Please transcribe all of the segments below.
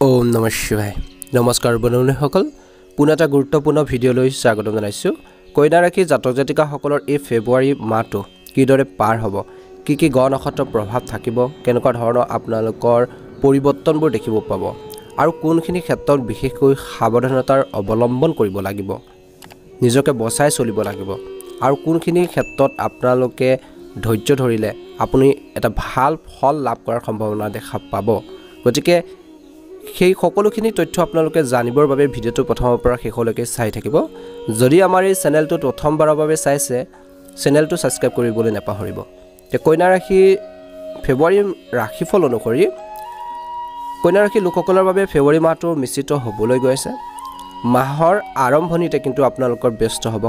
ओम नमः शिवाय नमस्कार बন্ধুসকল পুনৰ এটা গুৰুত্বপূৰ্ণ ভিডিঅ'লৈ স্বাগতম জনাইছোঁ কইনা ৰাশি জাতক জাতিকাসকলৰ এই ফেব্ৰুৱাৰী মাহটো কিদৰে পাৰ হ'ব কি গ্ৰহ নক্ষত্ৰৰ প্ৰভাৱ থাকিব কেনেকুৱা ধৰণৰ আপোনালোকৰ পৰিৱৰ্তনবোৰ দেখিব পাব আৰু কোনখিনি ক্ষেত্ৰত বিশেষকৈ সাৱধানতাৰ অৱলম্বন কৰিব লাগিব নিজকে বচাই চলিব লাগিব আৰু কোনখিনি ক্ষেত্ৰত আপোনালোকে ধৈৰ্য ধৰিলে আপুনি এটা ভাল ফল লাভ কৰাৰ সম্ভাৱনা দেখা পাব গতিকে সেই সকলোখিনি তথ্য আপোনালোকে জানিবৰ বাবে ভিডিঅ'টো প্ৰথমৰ পৰা শেষলৈকে চাই থাকিব যদি আমাৰ এই চেনেলটো প্ৰথমবাৰৰ বাবে চাইছে চেনেলটো সাবস্ক্ৰাইব কৰিবলৈ নাপাহৰিব তে কইনা ৰাশি ফেব্ৰুৱাৰী ৰাশিফল অনুসৰি কইনা ৰাশি লোকসকলৰ বাবে ফেব্ৰুৱাৰী মাহটো মিশ্ৰিত হ'বলৈ গৈ আছে মাহৰ আৰম্ভণিতে কিন্তু আপোনালোকৰ ব্যস্ত হ'ব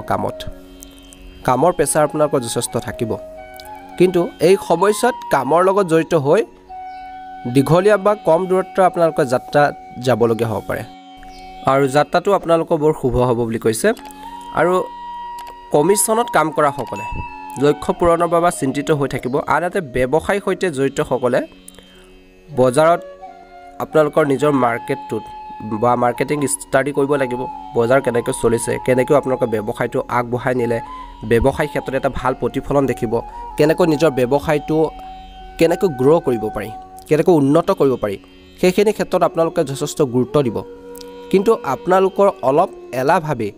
কামৰ প্ৰেছাৰ আপোনালোকৰ যথেষ্ট থাকিব কিন্তু এই সময়ছোৱাত কামৰ লগত জড়িত হৈ দীঘলীয়া বা কম দূৰত্ব আপোনালোকৰ যাত্ৰা যাবলগীয়া হ'ব পাৰে আৰু যাত্ৰাটো আপোনালোকৰ বৰ শুভ হ'ব বুলি কৈছে আৰু কমিছনত কাম কৰা সকলে লক্ষ্য পূৰণৰ বাবে চিন্তিত হৈ থাকিব আনহাতে ব্যৱসায়ৰ সৈতে জড়িত সকলে বজাৰত আপোনালোকৰ নিজৰ মাৰ্কেটটোত বা মাৰ্কেটিং ষ্টাডি কৰিব লাগিব বজাৰ কেনেকৈ চলিছে কেনেকৈ আপোনালোকৰ ব্যৱসায়টো আগবঢ়াই নিলে ব্যৱসায় ক্ষেত্ৰত এটা ভাল প্ৰতিফলন দেখিব কেনেকৈ নিজৰ ব্যৱসায়টো কেনেকৈ গ্ৰ' কৰিব পাৰি কেনেকৈ উন্নত কৰিব পাৰি সেইখিনি ক্ষেত্ৰত আপোনালোকে যথেষ্ট গুৰুত্ব দিব কিন্তু আপোনালোকৰ অলপ এলাভাৱে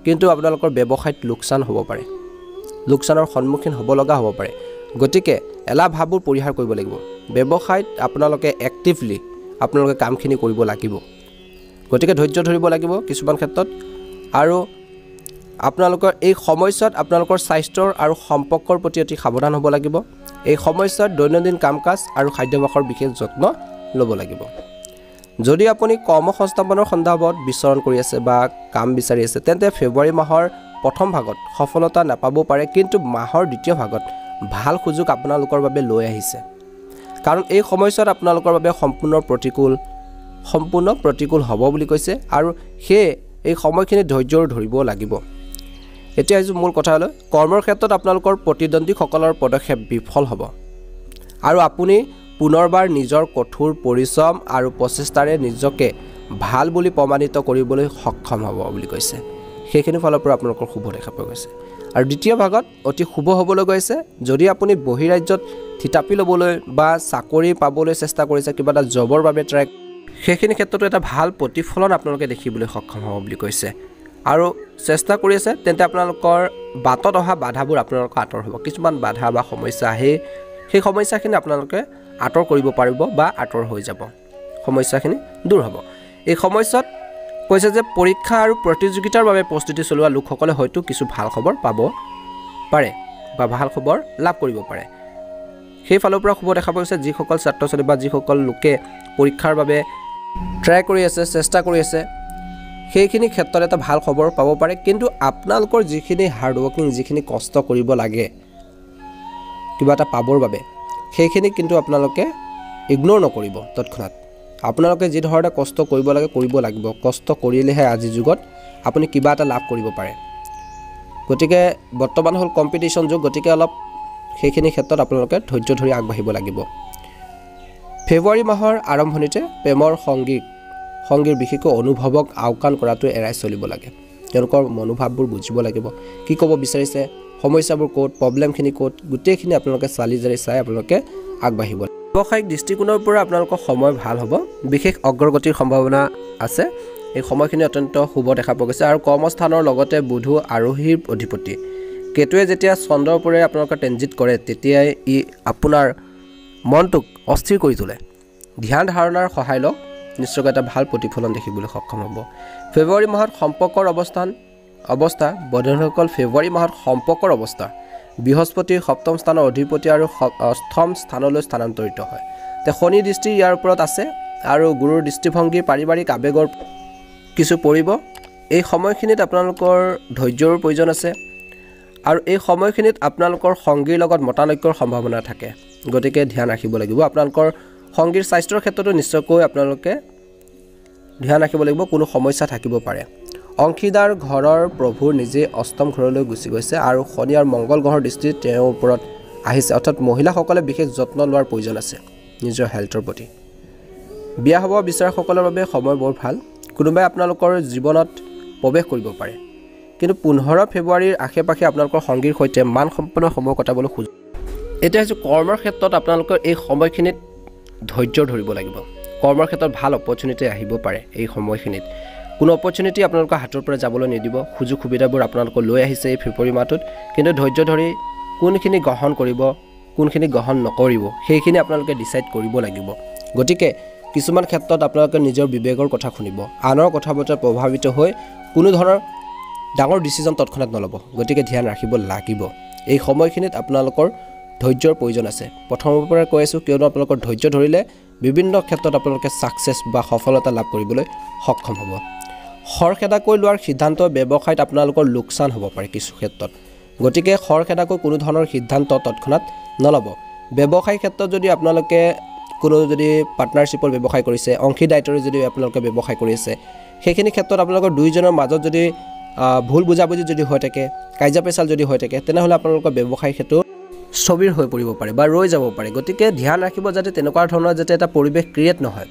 কিন্তু আপোনালোকৰ ব্যৱসায়ত লোকচান হ'ব পাৰে লোকচানৰ সন্মুখীন হ'ব লগা হ'ব পাৰে গতিকে এলাভাবোৰ পৰিহাৰ কৰিব লাগিব ব্যৱসায়ত আপোনালোকে এক্টিভলি আপোনালোকে কামখিনি কৰিব লাগিব গতিকে ধৈৰ্য ধৰিব লাগিব কিছুমান ক্ষেত্ৰত আৰু আপোনালোকৰ এই সময়ছোৱাত আপোনালোকৰ স্বাস্থ্যৰ আৰু সম্পৰ্কৰ প্ৰতি অতি সাৱধান হ'ব লাগিব এই সময়ছোৱাত দৈনন্দিন কাম-কাজ আৰু খাদ্যাভ্যাসৰ বিশেষ যত্ন ল'ব লাগিব যদি আপুনি কৰ্মসংস্থাপনৰ সন্দৰ্ভত বিচৰণ কৰি আছে বা কাম বিচাৰি আছে তেন্তে ফেব্ৰুৱাৰী মাহৰ প্ৰথম ভাগত সফলতা নাপাব পাৰে কিন্তু মাহৰ দ্বিতীয় ভাগত ভাল সুযোগ আপোনালোকৰ বাবে লৈ আহিছে কাৰণ এই সময়ছোৱাত আপোনালোকৰ বাবে সম্পূৰ্ণ প্ৰতিকূল হ'ব বুলি কৈছে আৰু সেই এই সময়খিনি ধৈৰ্য ধৰিব লাগিব এতিয়া আজি মূল কথালৈ কৰ্মৰ ক্ষেত্ৰত আপোনালোকৰ প্ৰতিদ্বন্দ্বীসকলৰ পদক্ষেপ বিফল হ'ব আৰু আপুনি পুনৰবাৰ নিজৰ কঠোৰ পৰিশ্ৰম আৰু প্ৰচেষ্টাৰে নিজকে ভাল বুলি প্ৰমাণিত কৰিবলৈ সক্ষম হ'ব বুলি কৈছে সেইখিনি ফালৰ পৰা আপোনালোকৰ শুভ দেখা পোৱা গৈছে আৰু দ্বিতীয় ভাগত অতি শুভ হ'বলৈ গৈছে যদি আপুনি বহিৰাজ্যত থিতাপি ল'বলৈ বা চাকৰি পাবলৈ চেষ্টা কৰিছে কিবা এটা জবৰ বাবে ট্ৰাই সেইখিনি ক্ষেত্ৰতো এটা ভাল প্ৰতিফলন আপোনালোকে দেখিবলৈ সক্ষম হ'ব বুলি কৈছে আৰু চেষ্টা কৰি আছে তেন্তে আপোনালোকৰ বাটত অহা বাধাবোৰ আপোনালোকৰ আঁতৰ হ'ব কিছুমান বাধা বা সমস্যা আহে সেই সমস্যাখিনি আপোনালোকে আঁতৰ কৰিব পাৰিব বা আঁতৰ হৈ যাব সমস্যাখিনি দূৰ হ'ব এই সময়ছোৱাত কৈছে যে পৰীক্ষা আৰু প্ৰতিযোগিতাৰ বাবে প্ৰস্তুতি চলোৱা লোকসকলে হয়তো কিছু ভাল খবৰ পাব পাৰে বা ভাল খবৰ লাভ কৰিব পাৰে সেই ফালৰ পৰা শুভ দেখা পাইছে যিসকল ছাত্ৰ ছাত্ৰী বা যিসকল লোকে পৰীক্ষাৰ বাবে ট্ৰাই কৰি আছে চেষ্টা কৰি আছে সেইখিনি ক্ষেত্ৰত এটা ভাল খবৰ পাব পাৰে কিন্তু আপোনালোকৰ যিখিনি হাৰ্ড ওয়াৰ্কিং যিখিনি কষ্ট কৰিব লাগে কিবা এটা পাবৰ বাবে সেইখিনি কিন্তু আপোনালোকে ইগনোৰ নকৰিব তৎক্ষণাত আপোনালোকে যি ধৰণে কষ্ট কৰিব লাগে কৰিব লাগিব কষ্ট কৰিলেহে আজি যুগত আপুনি কিবা এটা লাভ কৰিব পাৰে গতিকে বৰ্তমান হ'ল কম্পিটিশ্যন যুগ গতিকে অলপ সেইখিনি ক্ষেত্ৰত আপোনালোকে ধৈৰ্য ধৰি আগবাঢ়িব লাগিব ফেব্ৰুৱাৰী মাহৰ আৰম্ভণিতে প্ৰেমৰ সংগীৰ বিশেষকৈ অনুভৱক আওকাণ কৰাটো এৰাই চলিব লাগে তেওঁলোকৰ মনোভাৱবোৰ বুজিব লাগিব কি ক'ব বিচাৰিছে সমস্যাবোৰ ক'ত প্ৰব্লেমখিনি ক'ত গোটেইখিনি আপোনালোকে চালি জাৰি চাই আপোনালোকে আগবাঢ়িব ব্যৱসায়িক দৃষ্টিকোণৰ পৰা আপোনালোকৰ সময় ভাল হ'ব বিশেষ অগ্ৰগতিৰ সম্ভাৱনা আছে এই সময়খিনি অত্যন্ত শুভ দেখা পোৱা গৈছে আৰু কৰ্মস্থানৰ লগতে বুধ আৰোহীৰ অধিপতি কেতুৱে যেতিয়া চন্দ্ৰৰ ওপৰেৰে আপোনালোকৰ ট্ৰেনজিট কৰে তেতিয়াই ই আপোনাৰ মনটোক অস্থিৰ কৰি তোলে ধ্যান ধাৰণাৰ সহায় লওক নিশ্চয়কৈ এটা ভাল প্ৰতিফলন দেখিবলৈ সক্ষম হ'ব ফেব্ৰুৱাৰী মাহত সম্পৰ্কৰ অৱস্থা বন্ধুসকল ফেব্ৰুৱাৰী মাহত সম্পৰ্কৰ অৱস্থা বৃহস্পতিৰ সপ্তম স্থানৰ অধিপতি আৰু অষ্টম স্থানলৈ স্থানান্তৰিত হয় তে শনি দৃষ্টি ইয়াৰ ওপৰত আছে আৰু গুৰুৰ দৃষ্টিভংগী পাৰিবাৰিক আৱেগৰ কিছু পৰিব এই সময়খিনিত আপোনালোকৰ ধৈৰ্যৰ প্ৰয়োজন আছে আৰু এই সময়খিনিত আপোনালোকৰ সংগীৰ লগত মতানৈক্যৰ সম্ভাৱনা থাকে গতিকে ধ্যান ৰাখিব লাগিব আপোনালোকৰ সংগীৰ স্বাস্থ্যৰ ক্ষেত্ৰতো নিশ্চয়কৈ আপোনালোকে ধ্যান ৰাখিব লাগিব কোনো সমস্যা থাকিব পাৰে অংশীদাৰ ঘৰৰ প্ৰভুৰ নিজে অষ্টম ঘৰলৈ গুচি গৈছে আৰু শনি আৰু মংগল গ্ৰহৰ দৃষ্টি তেওঁৰ ওপৰত আহিছে অৰ্থাৎ মহিলাসকলে বিশেষ যত্ন লোৱাৰ প্ৰয়োজন আছে নিজৰ হেল্থৰ প্ৰতি বিয়া হ'ব বিচৰাসকলৰ বাবে সময় বৰ ভাল কোনোবাই আপোনালোকৰ জীৱনত প্ৰৱেশ কৰিব পাৰে কিন্তু 15 ফেব্ৰুৱাৰীৰ আশে-পাশে আপোনালোকৰ সংগীৰ সৈতে মানসম্পন্ন সময় কটাবলৈ খোজে এটা হৈছে কৰ্মৰ ক্ষেত্ৰত আপোনালোকৰ এই সময়খিনিত ধৈৰ্য ধৰিব লাগিব কৰ্মৰ ক্ষেত্ৰত ভাল অপৰচুনিটি আহিব পাৰে এই সময়খিনিত কোনো অপৰচুনিটি আপোনালোকৰ হাতৰ পৰা যাবলৈ নিদিব সুযোগ সুবিধাবোৰ আপোনালোকৰ লৈ আহিছে এই ফেব্ৰুৱাৰী মাহটোত কিন্তু ধৈৰ্য ধৰি কোনখিনি গ্ৰহণ কৰিব কোনখিনি গ্ৰহণ নকৰিব সেইখিনি আপোনালোকে ডিসাইড কৰিব লাগিব গতিকে কিছুমান ক্ষেত্ৰত আপোনালোকে নিজৰ বিবেকৰ কথা শুনিব আনৰ কথা বতৰা প্ৰভাৱিত হৈ কোনো ধৰণৰ ডাঙৰ ডিসিজন তৎক্ষণাত নলব গতিকে ধ্যান ৰাখিব লাগিব এই সময়খিনিত আপোনালোকৰ ধৈৰ্যৰ প্ৰয়োজন আছে প্ৰথমৰ পৰা কৈ আছো কিয়নো আপোনালোকৰ ধৈৰ্য ধৰিলে বিভিন্ন ক্ষেত্ৰত আপোনালোকে সাকসেস বা সফলতা লাভ কৰিবলৈ সক্ষম হ'ব খৰখেদাকৈ লোৱাৰ সিদ্ধান্ত ব্যৱসায়ত আপোনালোকৰ লোকসান হ'ব পাৰে কিছু ক্ষেত্ৰত গতিকে খৰখেদাকৈ কোনো ধৰণৰ সিদ্ধান্ত তৎক্ষণাত নলব ব্যৱসায় ক্ষেত্ৰত যদি আপোনালোকে কোনো যদি পাৰ্টনাৰশ্বিপৰ ব্যৱসায় কৰিছে অংশীদাৰিত্বৰে যদি আপোনালোকে ব্যৱসায় কৰিছে সেইখিনি ক্ষেত্ৰত আপোনালোকৰ দুইজনৰ মাজত যদি ভুল বুজাবুজি যদি হৈ থাকে কাইজা পেচাল যদি হৈ থাকে তেনেহলে আপোনালোকৰ ব্যৱসায় ক্ষেত্ৰ স্থবিৰ হৈ পৰিব পাৰে বা ৰৈ যাব পাৰে গতিকে ধ্যান ৰাখিব যাতে তেনেকুৱা ধৰণৰ যাতে এটা পৰিবেশ ক্ৰিয়েট নহয়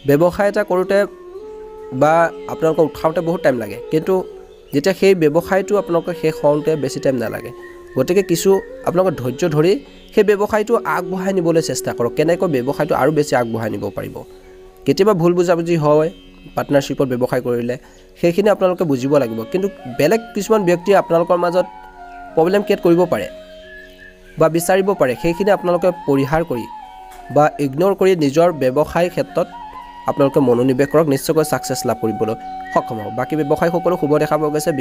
ব্যৱসায় এটা কৰোতে বা আপোনালোকৰ উঠাওতে বহুত টাইম লাগে কিন্তু যেতিয়া সেই ব্যৱসায়টো আপোনালোকৰ শেষ হওঁতে বেছি টাইম নালাগে গতিকে কিছু আপোনালোকৰ ধৈৰ্য ধৰি সেই ব্যৱসায়টো আগবঢ়াই নিবলৈ চেষ্টা কৰক কেনেকৈ ব্যৱসায়টো আৰু বেছি আগবঢ়াই নিব পাৰিব কেতিয়াবা ভুল বুজাবুজি হয় পাৰ্টনাৰশ্বিপৰ ব্যৱসায় কৰিলে সেইখিনি আপোনালোকে বুজিব লাগিব কিন্তু বেলেগ কিছুমান ব্যক্তি আপোনালোকৰ মাজত প্ৰবলেম ক্ৰিয়েট কৰিব পাৰে বা বিচাৰিব পাৰে সেইখিনি আপোনালোকে পৰিহাৰ কৰি বা ইগনোৰ কৰি নিজৰ ব্যৱসায় ক্ষেত্ৰত আপোনালোকে মনোনিৱেশ কৰক নিশ্চয়কৈ সাকসেস লাভ কৰিবলৈ সক্ষম হ'ব বাকি ব্যৱসায় সকলো শুভ দেখা পোৱা গৈছে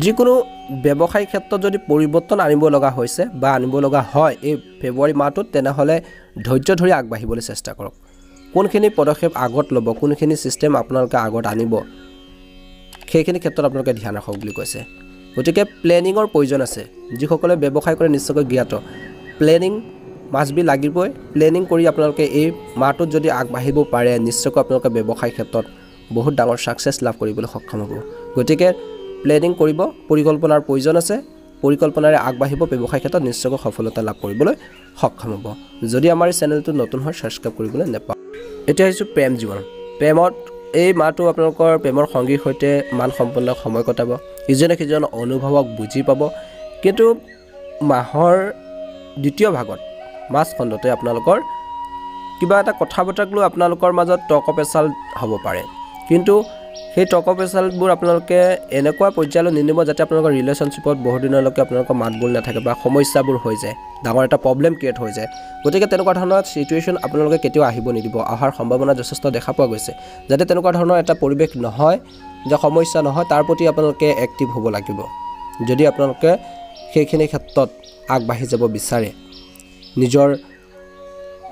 যিকোনো ব্যৱসায় ক্ষেত্ৰত যদি পৰিৱৰ্তন আনিব লগা হৈছে বা আনিব লগা হয় এই ফেব্ৰুৱাৰী মাহটোত তেনেহলে ধৈৰ্য ধৰি আগবাঢ়িবলৈ চেষ্টা কৰক কোনখিনি পদক্ষেপ আগত ল'ব কোনখিনি সিস্টেম আপোনালোকে আগত আনিব সেইখিনি ক্ষেত্ৰত আপোনালোকে ধ্যান ৰাখক বুলি কৈছে গতিকে প্লেনিংৰ প্ৰয়োজন আছে যিসকলে ব্যৱসায় কৰে নিশ্চয়কৈ জ্ঞাত প্লেনিং মাষ্ট বি লাগিবই প্লেনিং কৰি আপোনালোকে এই মাহটোত যদি আগবাঢ়িব পাৰে নিশ্চয়কৈ আপোনালোকে ব্যৱসায় ক্ষেত্ৰত বহুত ডাঙৰ সাকসেস লাভ কৰিবলৈ সক্ষম হ'ব গতিকে প্লেনিং কৰিব পৰিকল্পনাৰ প্ৰয়োজন আছে পৰিকল্পনাৰে আগবাঢ়িব ব্যৱসায় ক্ষেত্ৰত নিশ্চয়কৈ সফলতা লাভ কৰিবলৈ সক্ষম হ'ব যদি আমাৰ এই চেনেলটো নতুন হয় সাবস্ক্ৰাইব কৰিবলৈ নেপায় এতিয়া হৈছে প্ৰেম জীৱন প্ৰেমত এই মাহটো আপোনালোকৰ প্ৰেমৰ সংগীৰ সৈতে মানসম্পন্ন সময় কটাব ইজনে সিজন অনুভৱক বুজি পাব কিন্তু মাহৰ দ্বিতীয় ভাগত মাস খণ্ডতে আপোনালোকৰ কিবা এটা কথা বতৰাক লৈ আপোনালোকৰ মাজত টকপেচাল হ'ব পাৰে কিন্তু সেই টকপেচালবোৰ আপোনালোকে এনেকুৱা পৰ্যায়লৈ নিনিব যাতে আপোনালোকৰ ৰিলেশনশ্বিপত বহু দিনলৈকে আপোনালোকৰ মাতবোল নাথাকে বা সমস্যাবোৰ হৈ যায় ডাঙৰ এটা প্ৰবলেম ক্ৰিয়েট হৈ যায় গতিকে তেনেকুৱা ধৰণৰ সিচুৱেশ্যন আপোনালোকে কেতিয়াও আহিব নিদিব আহাৰ সম্ভাৱনা যথেষ্ট দেখা পোৱা গৈছে যাতে তেনেকুৱা ধৰণৰ এটা পৰিবেশ নহয় যে সমস্যা নহয় তাৰ প্ৰতি আপোনালোকে এক্টিভ হ'ব লাগিব যদি আপোনালোকে সেইখিনি ক্ষেত্ৰত আগবাঢ়ি যাব বিচাৰে নিজৰ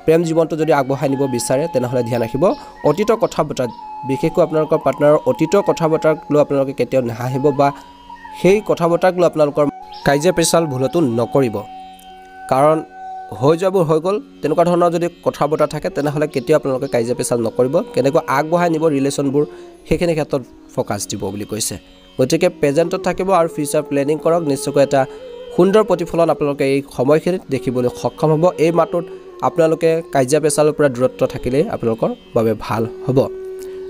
প্ৰেম জীৱনটো যদি আগবঢ়াই নিব বিচাৰে তেনেহলে ধ্যান ৰাখিব অতীতৰ কথা বতৰা বিশেষকৈ আপোনালোকৰ পাৰ্টনাৰৰ অতীতৰ কথা বতৰাক লৈ আপোনালোকে কেতিয়াও নাহাহিব বা সেই কথা বতৰাক লৈ আপোনালোকৰ কাইজা পেচাল ভুলটো নকৰিব কাৰণ হৈ যাববোৰ হৈ গ'ল তেনেকুৱা ধৰণৰ যদি কথা বতৰা থাকে তেনেহলে কেতিয়াও আপোনালোকে কাইজা পেচাল নকৰিব কেনেকৈ আগবঢ়াই নিব ৰিলেশনবোৰ সেইখিনি ক্ষেত্ৰত ফোকাস দিব বুলি কৈছে গতিকে প্ৰেজেন্টত থাকিব আৰু ফিউচাৰ প্লেনিং কৰক নিশ্চয়কৈ এটা সুন্দৰ প্ৰতিফলন আপোনালোকে এই সময়খিনিত দেখিবলৈ সক্ষম হ'ব এই মাহটোত আপোনালোকে কাইজা পেচালৰ পৰা দূৰত্ব থাকিলে আপোনালোকৰ বাবে ভাল হ'ব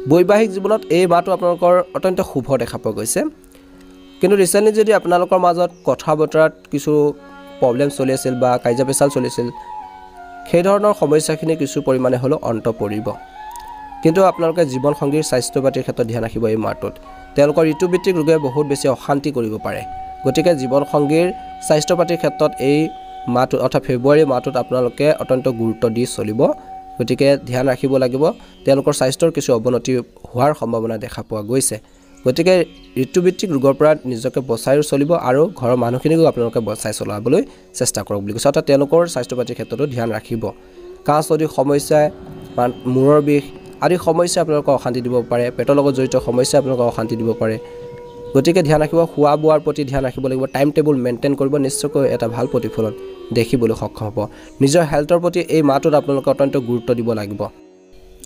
বৈবাহিক জীৱনত এই মাহটো আপোনালোকৰ অত্যন্ত শুভ দেখা পোৱা গৈছে কিন্তু ৰিসেন্টলি যদি আপোনালোকৰ মাজত কথা বতৰাত কিছু প্ৰবলেম চলি আছিল বা কাইজা পেচাল চলিছিল সেই ধৰণৰ সমস্যাখিনি কিছু পৰিমাণে হলো অন্ত পৰিব কিন্তু আপোনালোকে জীৱন সংগীৰ স্বাস্থ্য পাতিৰ ক্ষেত্ৰত ধ্যান ৰাখিব এই মাহটোত তেওঁলোকৰ ঋতুভিত্তিক ৰোগে বহুত বেছি অশান্তি কৰিব পাৰে গতিকে জীৱন সংগীৰ স্বাস্থ্য পাতিৰ ক্ষেত্ৰত এই মাহটো অৰ্থাৎ ফেব্ৰুৱাৰী মাহটোত আপোনালোকে অত্যন্ত গুৰুত্ব দি চলিব গতিকে ধ্যান ৰাখিব লাগিব তেওঁলোকৰ স্বাস্থ্যৰ কিছু অৱনতি হোৱাৰ সম্ভাৱনা দেখা পোৱা গৈছে গতিকে ঋতুভিত্তিক ৰোগৰ পৰা নিজকে বচাই চলিব আৰু ঘৰৰ মানুহখিনিকো আপোনালোকে বচাই চলাবলৈ চেষ্টা কৰক বুলি কৈছে অৰ্থাৎ তেওঁলোকৰ স্বাস্থ্য পাতিৰ ক্ষেত্ৰতো ধ্যান ৰাখিব কাঁহ চৰ্দি সমস্যা মূৰৰ বিষ আদি সমস্যা আপোনালোকক অশান্তি দিব পাৰে পেটৰ লগত জড়িত সমস্যা আপোনালোকক অশান্তি দিব পাৰে গতিকে ধ্যান ৰাখিব খোৱা বোৱাৰ প্ৰতি ধ্যান ৰাখিব লাগিব টাইম টেবুল মেইনটেইন কৰিব নিশ্চয়কৈ এটা ভাল প্ৰতিফলন দেখিবলৈ সক্ষম হ'ব নিজৰ হেলথৰ প্ৰতি এই মাহটোত আপোনালোকে অত্যন্ত গুৰুত্ব দিব লাগিব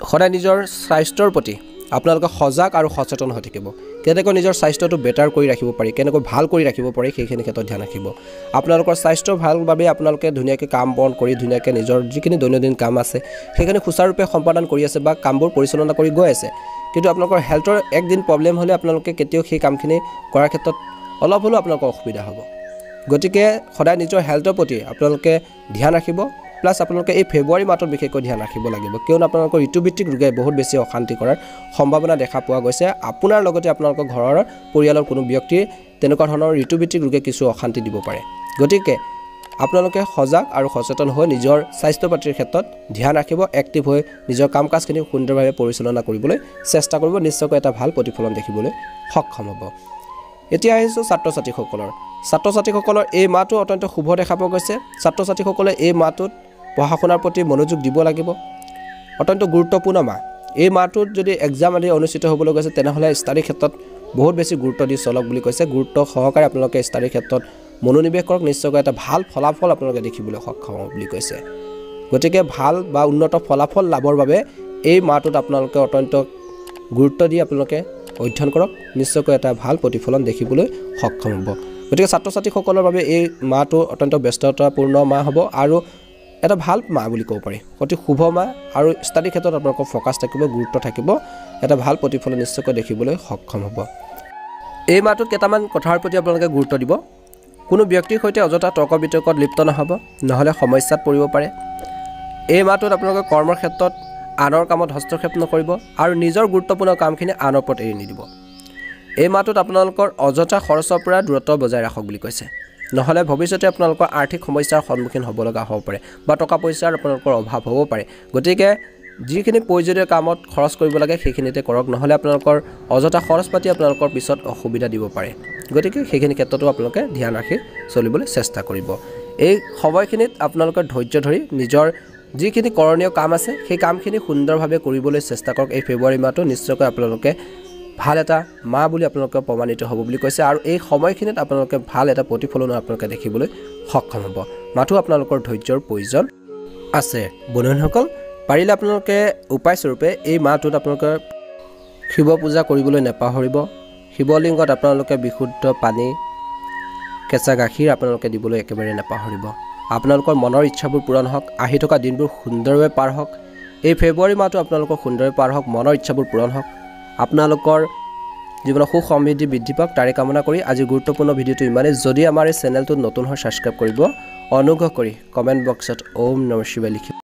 সদায় নিজৰ স্বাস্থ্যৰ প্ৰতি আপোনালোকে সজাগ আৰু সচেতন হৈ থাকিব কেনেকৈ নিজৰ স্বাস্থ্যটো বেটাৰ কৰি ৰাখিব পাৰি, কেনেকৈ ভাল কৰি ৰাখিব পাৰি সেইখিনি ক্ষেত্ৰত ধ্যান ৰাখিব। আপোনালোকৰ স্বাস্থ্য ভাল বাবে আপোনালোকে ধুনীয়াকৈ কাম বন কৰি ধুনীয়াকৈ নিজৰ যিখিনি দৈনন্দিন কাম আছে সেইখিনি সুচাৰুৰূপে সম্পাদন কৰি আছে বা কামবোৰ পৰিচালনা কৰি গৈ আছে। কিন্তু আপোনালোকৰ হেল্থৰ একদিন প্ৰব্লেম হ'লে আপোনালোকে কেতিয়াও সেই কামখিনি কৰাৰ ক্ষেত্ৰত অলপ হ'লেও আপোনালোকৰ অসুবিধা হ'ব। গতিকে সদায় নিজৰ হেল্থৰ প্ৰতি আপোনালোকে ধ্যান ৰাখিব। প্লাছ আপোনালোকে এই ফেব্ৰুৱাৰী মাহত বিশেষকৈ ধ্যান ৰাখিব লাগিব, কিয়নো আপোনালোকৰ ঋতুভিত্তিক ৰোগে বহুত বেছি অশান্তি কৰাৰ সম্ভাৱনা দেখা পোৱা গৈছে। আপোনাৰ লগতে আপোনালোকৰ ঘৰৰ পৰিয়ালৰ কোনো ব্যক্তিৰ তেনেকুৱা ধৰণৰ ঋতুভিত্তিক ৰোগে কিছু অশান্তি দিব পাৰে। গতিকে আপোনালোকে সজাগ আৰু সচেতন হৈ নিজৰ স্বাস্থ্য পাতিৰ ক্ষেত্ৰত ধ্যান ৰাখিব, এক্টিভ হৈ নিজৰ কাম কাজখিনি সুন্দৰভাৱে পৰিচালনা কৰিবলৈ চেষ্টা কৰিব। নিশ্চয়কৈ এটা ভাল প্ৰতিফলন দেখিবলৈ সক্ষম হ'ব। এতিয়া আহিছোঁ ছাত্ৰ ছাত্ৰীসকলৰ এই মাহটো অত্যন্ত শুভ দেখা পোৱা গৈছে। ছাত্ৰ ছাত্ৰীসকলে এই মাহটোত পঢ়া শুনাৰ প্ৰতি মনোযোগ দিব লাগিব। অত্যন্ত গুৰুত্বপূৰ্ণ মাহ। এই মাহটোত যদি এক্সাম আদি অনুষ্ঠিত হ'বলৈ গৈছে তেনেহ'লে ষ্টাডিৰ ক্ষেত্ৰত বহুত বেছি গুৰুত্ব দি চলক বুলি কৈছে। গুৰুত্ব সহকাৰে আপোনালোকে ষ্টাডিৰ ক্ষেত্ৰত মনোনিৱেশ কৰক, নিশ্চয়কৈ এটা ভাল ফলাফল আপোনালোকে দেখিবলৈ সক্ষম হ'ব বুলি কৈছে। গতিকে ভাল বা উন্নত ফলাফল লাভৰ বাবে এই মাহটোত আপোনালোকে অত্যন্ত গুৰুত্ব দি আপোনালোকে অধ্যয়ন কৰক, নিশ্চয়কৈ এটা ভাল প্ৰতিফলন দেখিবলৈ সক্ষম হ'ব। গতিকে ছাত্ৰ ছাত্ৰীসকলৰ বাবে এই মাহটো অত্যন্ত ব্যস্ততাপূৰ্ণ মাহ হ'ব আৰু এটা ভাল মাহ বুলি ক'ব পাৰি, অতি শুভ মাহ। আৰু ষ্টাডিৰ ক্ষেত্ৰত আপোনালোকৰ ফ'কাছ থাকিব, গুৰুত্ব থাকিব, এটা ভাল প্ৰতিফলন নিশ্চয়কৈ দেখিবলৈ সক্ষম হ'ব। এই মাহটোত কেইটামান কথাৰ প্ৰতি আপোনালোকে গুৰুত্ব দিব। কোনো ব্যক্তিৰ সৈতে অযথা তৰ্ক বিতৰ্কত লিপ্ত নহ'ব, নহ'লে সমস্যাত পৰিব পাৰে। এই মাহটোত আপোনালোকে কৰ্মৰ ক্ষেত্ৰত আনৰ কামত হস্তক্ষেপ নকৰিব আৰু নিজৰ গুৰুত্বপূৰ্ণ কামখিনি আনৰ ওপৰত এৰি নিদিব। এই মাহটোত আপোনালোকৰ অযথা খৰচৰ পৰা দূৰত্ব বজাই ৰাখক বুলি কৈছে, নহ'লে ভৱিষ্যতে আপোনালোকৰ আৰ্থিক সমস্যাৰ সন্মুখীন হ'ব লগা হ'ব পাৰে বা টকা পইচাৰ আপোনালোকৰ অভাৱ হ'ব পাৰে। গতিকে যিখিনি প্ৰয়োজনীয় কামত খৰচ কৰিব লাগে সেইখিনিতে কৰক, নহ'লে আপোনালোকৰ অযথা খৰচ পাতি আপোনালোকৰ পিছত অসুবিধা দিব পাৰে। গতিকে সেইখিনি ক্ষেত্ৰতো আপোনালোকে ধ্যান ৰাখি চলিবলৈ চেষ্টা কৰিব। এই সময়খিনিত আপোনালোকে ধৈৰ্য ধৰি নিজৰ যিখিনি কৰণীয় কাম আছে সেই কামখিনি সুন্দৰভাৱে কৰিবলৈ চেষ্টা কৰক। এই ফেব্ৰুৱাৰী মাহটো নিশ্চয়কৈ আপোনালোকে ভাল এটা মাহ বুলি আপোনালোকে প্ৰমাণিত হ'ব বুলি কৈছে আৰু এই সময়খিনিত আপোনালোকে ভাল এটা প্ৰতিফলন আপোনালোকে দেখিবলৈ সক্ষম হ'ব। মাথো আপোনালোকৰ ধৈৰ্যৰ প্ৰয়োজন আছে। বন্ধুসকল, পাৰিলে আপোনালোকে উপায়স্বৰূপে এই মাহটোত আপোনালোকে শিৱ পূজা কৰিবলৈ নাপাহৰিব। শিৱলিংগত আপোনালোকে বিশুদ্ধ পানী, কেঁচা গাখীৰ আপোনালোকে দিবলৈ একেবাৰে নাপাহৰিব। আপোনালোকৰ মনৰ ইচ্ছাবোৰ পূৰণ হওক, আহি থকা দিনবোৰ সুন্দৰভাৱে পাৰ হওক। এই ফেব্ৰুৱাৰী মাহটো আপোনালোকৰ সুন্দৰভাৱে পাৰ হওক, মনৰ ইচ্ছাবোৰ পূৰণ হওক, আপোনালোকৰ জীৱনত সুখ সমৃদ্ধি বৃদ্ধি পাওক, তাৰে কামনা কৰি আজি গুৰুত্বপূৰ্ণ ভিডিঅ'টো ইমানেই। যদি আমাৰ এই চেনেলটোত নতুন হয় ছাবস্ক্ৰাইব কৰিব, অনুগ্ৰহ কৰি কমেণ্ট বক্সত ওম নমঃ শিৱায় লিখিব।